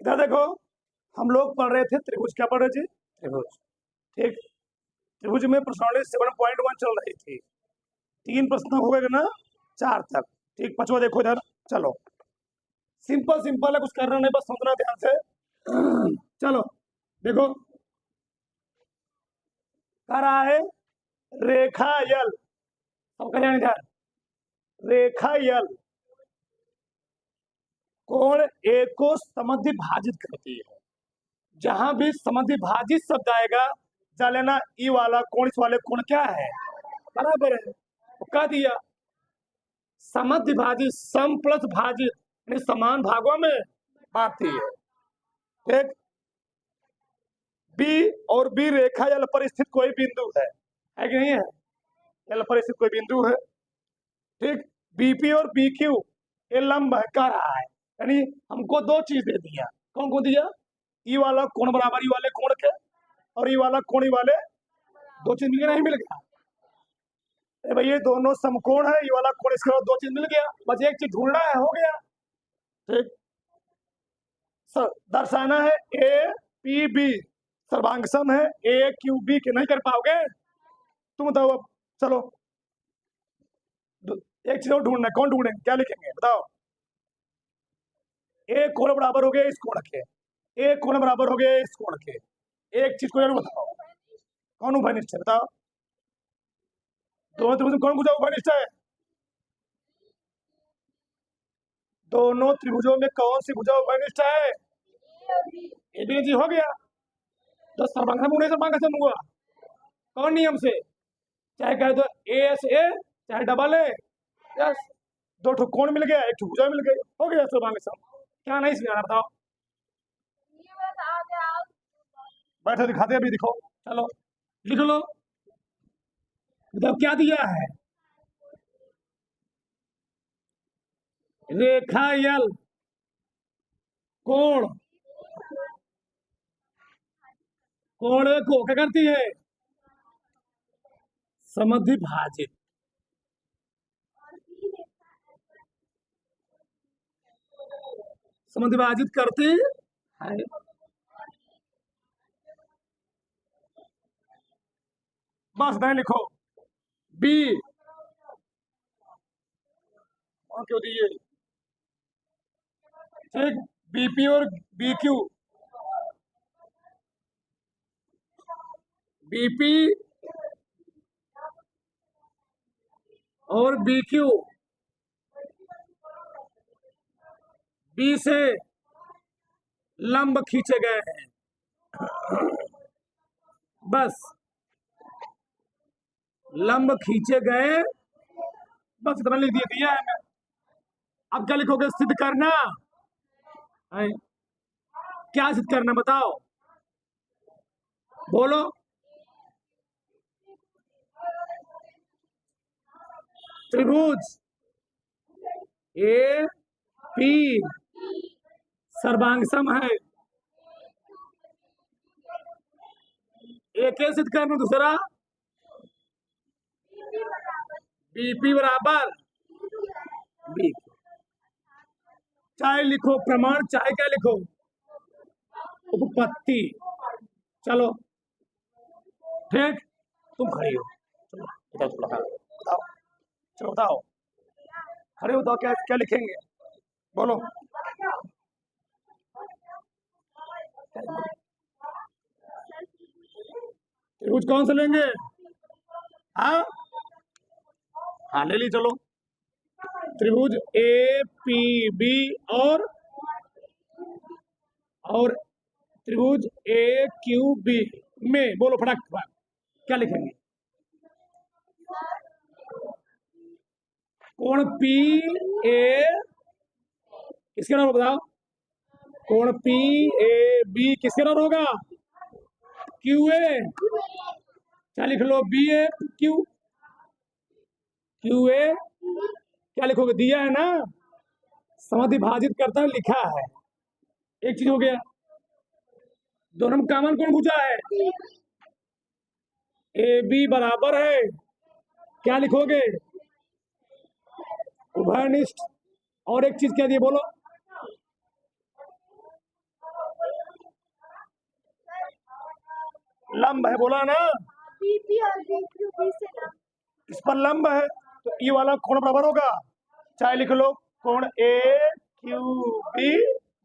इधर देखो, हम लोग पढ़ रहे थे त्रिभुज। क्या पढ़ रहे थे? त्रिभुज। ठीक। त्रिभुज में प्रश्नावली 7.1 चल रही थी। 3 प्रश्न हो गए ना, 4 तक। ठीक, पांचवा देखो इधर। चलो, सिंपल सिंपल है, कुछ करना नहीं, बस समझना ध्यान से। चलो देखो, कह रहा है रेखा यल, सबका ध्यान इधर। रेखा यल कोण ए को समद्विभाजित करती है। जहां भी समद्विभाजित शब्द आएगा, जान लेना ई वाला कोण इस वाले कोण क्या है, बराबर है। तो कह दिया समद्विभाजित, सम प्लस भाजित यानी समान भागों में बांटती है। ठीक। बी और बी रेखा यल पर स्थित कोई बिंदु है कि नहीं है? यल पर स्थित कोई बिंदु है। ठीक। बीपी और बी क्यू ये लंब है, कह रहा है। यानी हमको 2 चीज दे दिया। कौन कौन दिया? ई वाला कोण बराबर ई वाले कोण के, और ई वाला कोण ई वाले, 2 चीज मिल गया, नहीं मिल गया? भाई ये दोनों समकोण है, ये वाला कोण इसका, 2 चीज मिल गया, बस एक चीज ढूंढना है, हो गया। ठीक। दर्शाना है ए पी बी सर्वांग सम है ए क्यू बी के, नहीं कर पाओगे तुम बताओ अब। चलो एक चीज और ढूंढना है, कौन ढूंढेंगे, क्या लिखेंगे बताओ? एक कोण बराबर हो गया इस कोण के, एक कोण बराबर हो गया इस कोण के। एक चीज को जरूर बताओ, कौन उभयनिष्ठ है बताओ? दोनों त्रिभुज कौन भुजा उभयनिष्ठ है? दोनों त्रिभुजों में कौन सी भुजा उभयनिष्ठ है? ए बी जी, हो गया। तो सर्वांग सम सर्वांग सम हुआ कौन नियम से? चाहे कहे तो ए एस ए, चाहे डबल ए। यस, 2 ठो कोण मिल गया, 1 ठो भुजा मिल गई, हो गया सर्वांग सम। क्या नहीं समझाना बताओ? बैठे दिखाते अभी, दिखो। चलो लिख लो, बताओ क्या दिया है? रेखा यल कोण, कोण को क्या करती है? समद्विभाजित। समद्विभाजित करती है। बस नहीं लिखो। बी क्यों दिए? ठीक। बीपी और बी क्यू, बीपी और बी क्यू बी से लंब खींचे गए हैं। बस लंब खींचे गए, बस इतना लिख दिया है। अब क्या लिखोगे? सिद्ध करना है। क्या सिद्ध करना बताओ, बोलो। त्रिभुज ए पी सर्वांग सम है। एक सिद्ध करना, दूसरा बीपी बराबर बी। चाहे लिखो प्रमाण, चाहे क्या लिखो उपपत्ति। चलो ठीक, तुम खड़ी हो, चलो बताओ, बताओ, चलो बताओ, खड़े हो, बताओ क्या क्या लिखेंगे, बोलो। त्रिभुज कौन सा लेंगे? हाँ हाँ, ले ली, चलो। त्रिभुज ए पी बी और त्रिभुज ए क्यू बी में, बोलो फटाक फटाक, क्या लिखेंगे? कोण पी ए किसके बराबर बताओ? कोण पी ए बी किसके बराबर होगा? Q A. क्या लिख लो? B A Q, Q A. क्या लिखोगे? दिया है ना, समद्विभाजित करता है, लिखा है। एक चीज हो गया। दोनों में कॉमन कौन पूछा है? ए बी बराबर है, क्या लिखोगे? उभयनिष्ठ। और एक चीज क्या दिए बोलो? लंब है, बोला ना, बीपी और बीक्यू बी से लंब। इस पर लंब है तो ई वाला कोण बराबर होगा, चाहे लिख लो, कोण ए क्यू बी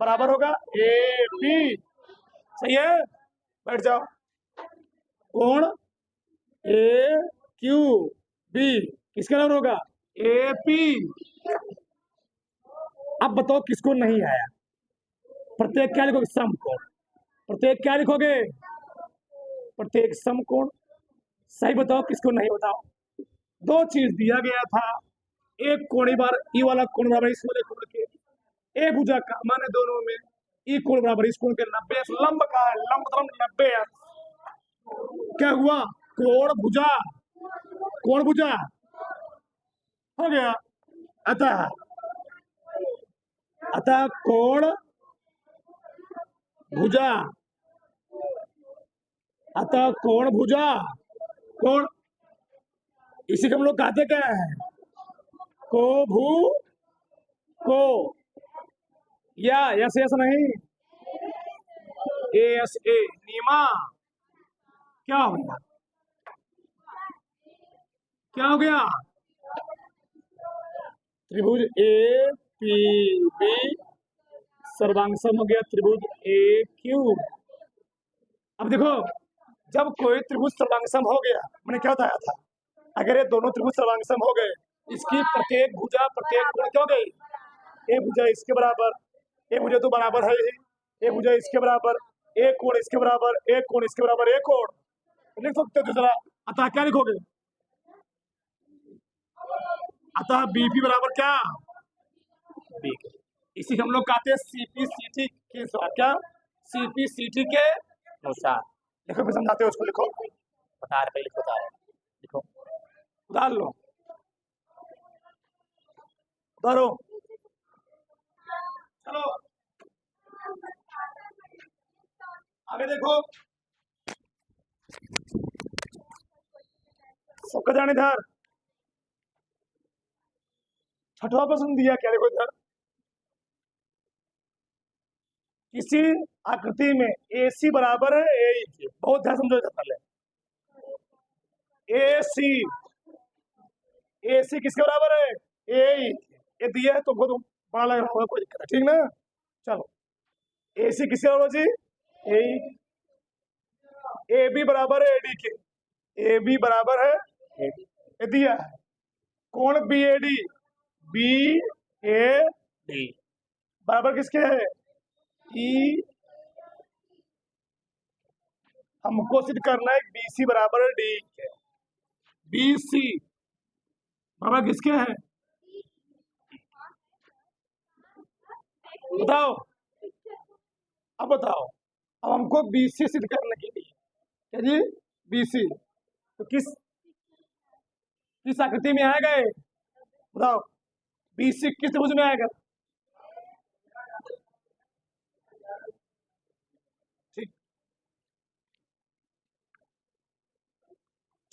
बराबर होगा ए बी। सही है, बैठ जाओ। कोण ए क्यू बी किसके बराबर होगा, ए पी। अब बताओ किसको नहीं आया, प्रत्येक क्या लिखोगे, समकोण। प्रत्येक क्या लिखोगे, प्रत्येक समकोण। सही बताओ किसको नहीं, बताओ। दो चीज दिया गया था, एक कोण बार ई वाला कोण बराबर इस वाले कोण के, ए भुजा का माने दोनों में ई कोण बराबर इस कोण के 90, लंब का है, लंब मतलब 90 है। क्या हुआ, कोण भुजा, कोण भुजा हो गया। अतः अतः कोण भुजा, अतः कोण भुजा, कोण, इसी को हम लोग कहते क्या है, को भू को, या यस यस नहीं, ए एस ए, नीमा। क्या हो गया, क्या हो गया, त्रिभुज ए पी बी सर्वांगसम हो गया त्रिभुज ए क्यू। अब देखो, जब कोई त्रिभुज सर्वांगसम हो गया, मैंने क्या बताया था, अगर ये दोनों त्रिभुज सर्वांगसम हो गए, इसकी प्रत्येक भुजा प्रत्येक कोण क्या हो गई, एक भुजा इसके बराबर, एक भुजा तो बराबर है ही, एक भुजा इसके बराबर, एक कोण इसके बराबर, एक कोण इसके बराबर, एक कोण। लिख सकते हो दूसरा। अतः क्या लिखोगे, अतः बीपी बराबर क्या, बी। इसी हम लोग कहते हैं सीपी सीटी के अनुसार, क्या, सीपी सीटी के अनुसार। लिखो, फिर समझाते हो उसको, लिखो, बता रहे, लिखो, बता रहे, लिखो, उतार लो, उतारो, चलो आगे देखो, सबका ध्यान इधर। छठवां प्रश्न दिया क्या, देखो इधर, किसी आकृति में AC बराबर है AE के, बहुत ध्यान समझो पहले, AC AC किसके बराबर है, AE। ये दिया है तुमको, तुम बड़ा लग रहा होगा, कोई दिक्कत है, ठीक ना। चलो, AC किसके बराबर जी, AE। AB बराबर है AD के, AB बराबर है AD, ये दिया है। कोण BAD, BAD बराबर किसके है, E। हमको सिद्ध करना है BC बराबर है D के, BC बराबर किसके है, बताओ, अब बताओ। अब हमको BC सिद्ध करने के लिए, क्या जी, BC तो किस आकृति में आएगा ये, बताओ, BC किस त्रिभुज में आएगा, ठीक।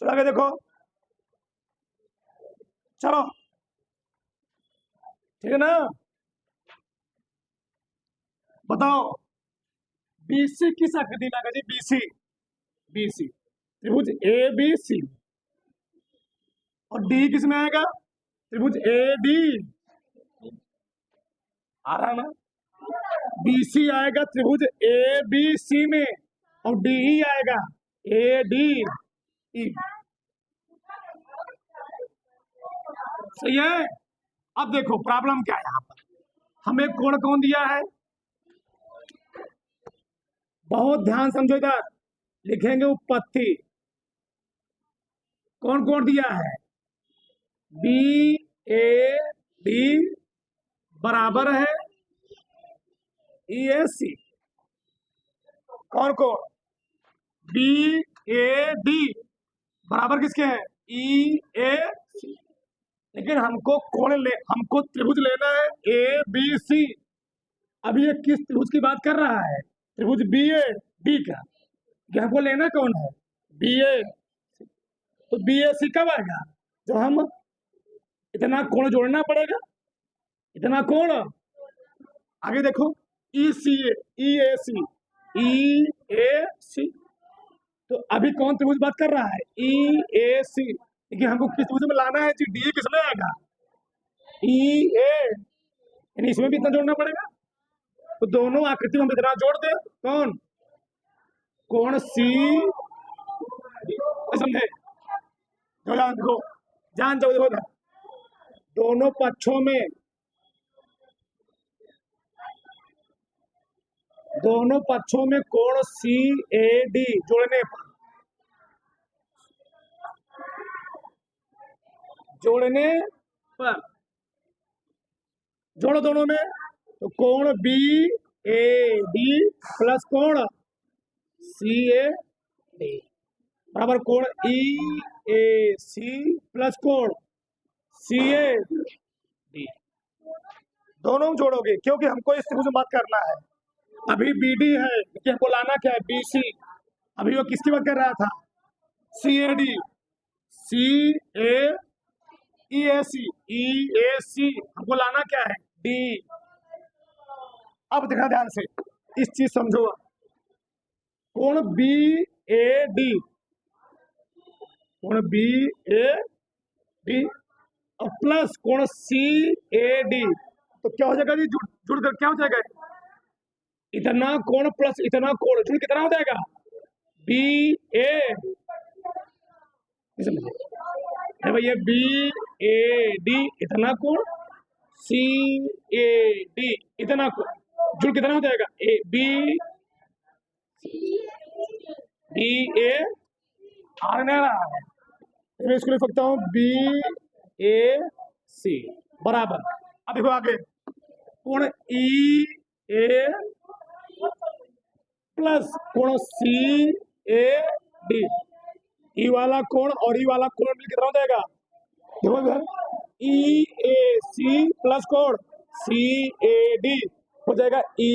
चलो आगे देखो, चलो, ठीक है ना, बताओ BC किस आकृति में आएगा जी, BC, BC त्रिभुज ABC, और D किस में आएगा, त्रिभुज AD, आ रहा ना, BC आएगा त्रिभुज ABC में, और DE आएगा ADE। सही है। अब देखो प्रॉब्लम क्या है, यहाँ पर हमें कोण कौन दिया है, बहुत ध्यान समझो इधर, लिखेंगे उत्पत्ति, कौन कौन दिया है, BAD बराबर है EAC, कौन कौन, BAD बराबर किसके है, EAC। लेकिन हमको त्रिभुज लेना है ABC। अब ये किस त्रिभुज की बात कर रहा है, त्रिभुज BAD का, ये हमको लेना कौन है, BA। तो BAC कब आएगा, जब हम इतना कोण जोड़ना पड़ेगा, इतना कोण। आगे देखो, ECA, EAC, EAC, तो अभी कौन त्रिभुज बात कर रहा है? ई ए सी। लेकिन हमको किस त्रिभुज में लाना है जी? डी किसमें आएगा? ई ए, यानी इसमें भी इतना जोड़ना पड़ेगा। तो दोनों आकृति में हम इतना जोड़ दे। कौन? कोण सी, समझे? जान दो, जान जाओ, देखो दोनों पक्षों में, दोनों पक्षों में कोण सी ए डी जोड़ने पर, जोड़ने पर जोड़ो दोनों में, तो कोण बी ए डी प्लस कोण सी ए डी बराबर कोण ई ए सी प्लस कोण सी ए डी। दोनों जोड़ोगे क्योंकि हमको इस त्रिभुज में बात करना है। अभी बी डी है कि हमको लाना क्या है? B C. अभी वो किसकी बात कर रहा था? C A D, C A E A C, E A C. हमको लाना क्या है? डी। अब देखना ध्यान से, इस चीज समझो। कोण बी ए डी, कोण बी ए डी और प्लस कोण सी ए डी, तो क्या हो जाएगा जी? जुड़ कर क्या हो जाएगा? इतना कोण प्लस इतना कोण जुड़ कितना हो जाएगा? बी ए, समझे भैया? बी ए डी इतना कोण, सी ए डी इतना कोण, जुड़ कितना हो जाएगा? A B B A R नहीं रहा है, मैं इसको लिख सकता हूँ बी ए सी बराबर। अब देखो आगे, कोण ई ए प्लस कोण सी ए डी, ई वाला कोण और ई वाला कोण मिल कितना हो जाएगा? देखो इधर, ई ए सी प्लस कोण सी ए डी हो जाएगा ई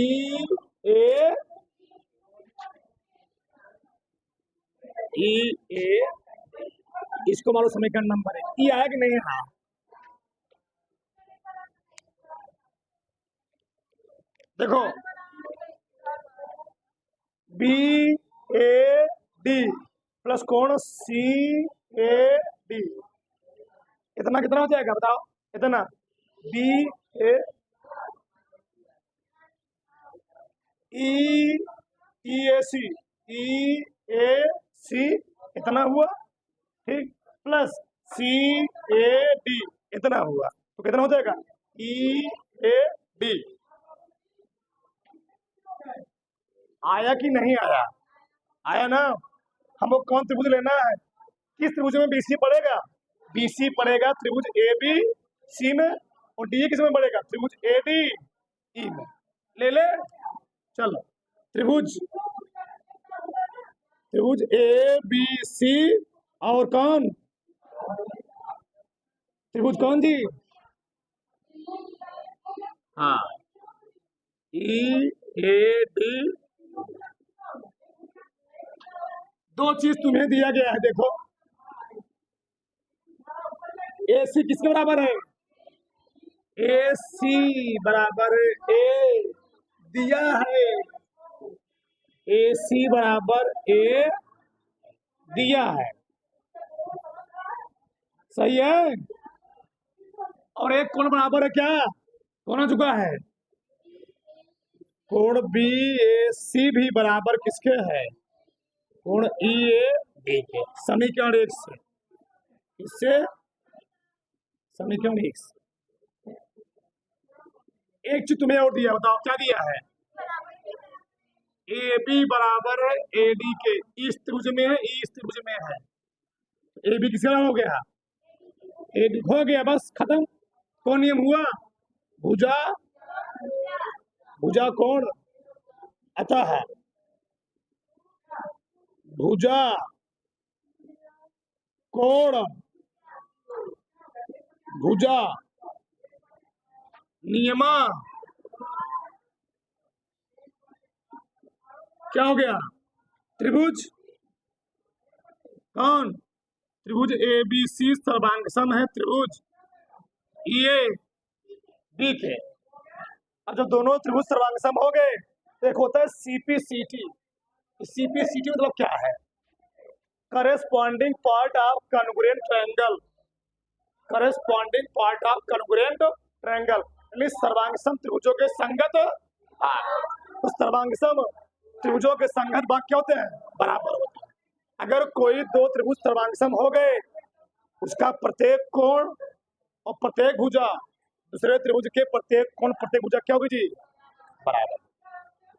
ए, इसको मानो समीकरण नंबर है। ई आया कि नहीं आया? देखो, बी ए डी प्लस कोण सी ए डी इतना कितना हो जाएगा? बताओ इतना। B A E A C, E A सी इतना हुआ, ठीक, प्लस सी ए डी इतना हुआ, तो कितना हो जाएगा? ई ए डी। आया कि नहीं आया? आया ना? हमको कौन त्रिभुज लेना है? किस त्रिभुज में बीसी पड़ेगा? बीसी पड़ेगा त्रिभुज ए बी सी में, और डी किस में पड़ेगा? त्रिभुज ए डी ई में। ले ले, चलो त्रिभुज ए बी सी और कौन? त्रिभुज कौन थी? हाँ, ई ए डी। दो चीज तुम्हें दिया गया है, देखो ए सी किसके बराबर है? ए सी बराबर ए दिया है, ए सी बराबर ए दिया है, सही है। और एक कोण बराबर है क्या? कौन आ चुका है? कोण बी ए सी भी बराबर किसके है? कोण ई ए डी के। समीकरण 1 से, इससे समीकरण 1 से। एक चीज तुम्हें और दिया, बताओ क्या दिया है? ए बी बराबर ए डी के। इस त्रिभुज में है, इस त्रिभुज में है, ए बी किसका हो गया? ए डी हो गया, बस खत्म। कौन नियम हुआ? भुजा भुजा कोण, अतः भुजा कोण भुजा नियमा क्या हो गया? त्रिभुज कौन? त्रिभुज ए बी सी सर्वांग सम है त्रिभुज ई ए डी के। अब जब दोनों त्रिभुज सर्वांग सम हो गए तो एक होता है सीपी सीटी। सीपी सीटी मतलब क्या है? Corresponding part of congruent triangle, corresponding part of congruent triangle यानी सर्वांगसम त्रिभुजों के संगत भाग। तो सर्वांगसम त्रिभुजों के संगत भाग क्या होते हैं? बराबर होते हैं। अगर कोई दो त्रिभुज सर्वांगसम हो गए, उसका प्रत्येक कोण और प्रत्येक भुजा दूसरे त्रिभुज के प्रत्येक कोण प्रत्येक भुजा क्या होगी जी? बराबर।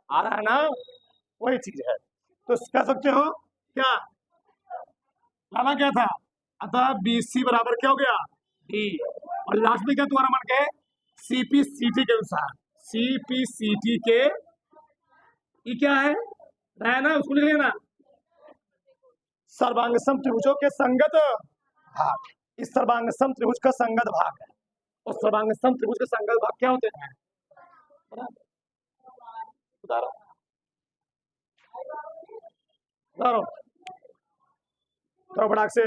आ रहा है ना? वही चीज है। तो कह सकते हो क्या लाना क्या था? अतः BC बराबर क्या हो गया? D। और लास्ट में क्या तुम्हारा मान के CPCT के अनुसार, CPCT के ये क्या है रहा है ना, उसको लिख लेना सर्वांगसम त्रिभुजों के संगत भाग। इस सर्वांगसम त्रिभुज का संगत भाग है और सर्वांगसम त्रिभुज के संगत भाग क्या होते हैं? उदाहरण उदाहरण तो बड़ाक से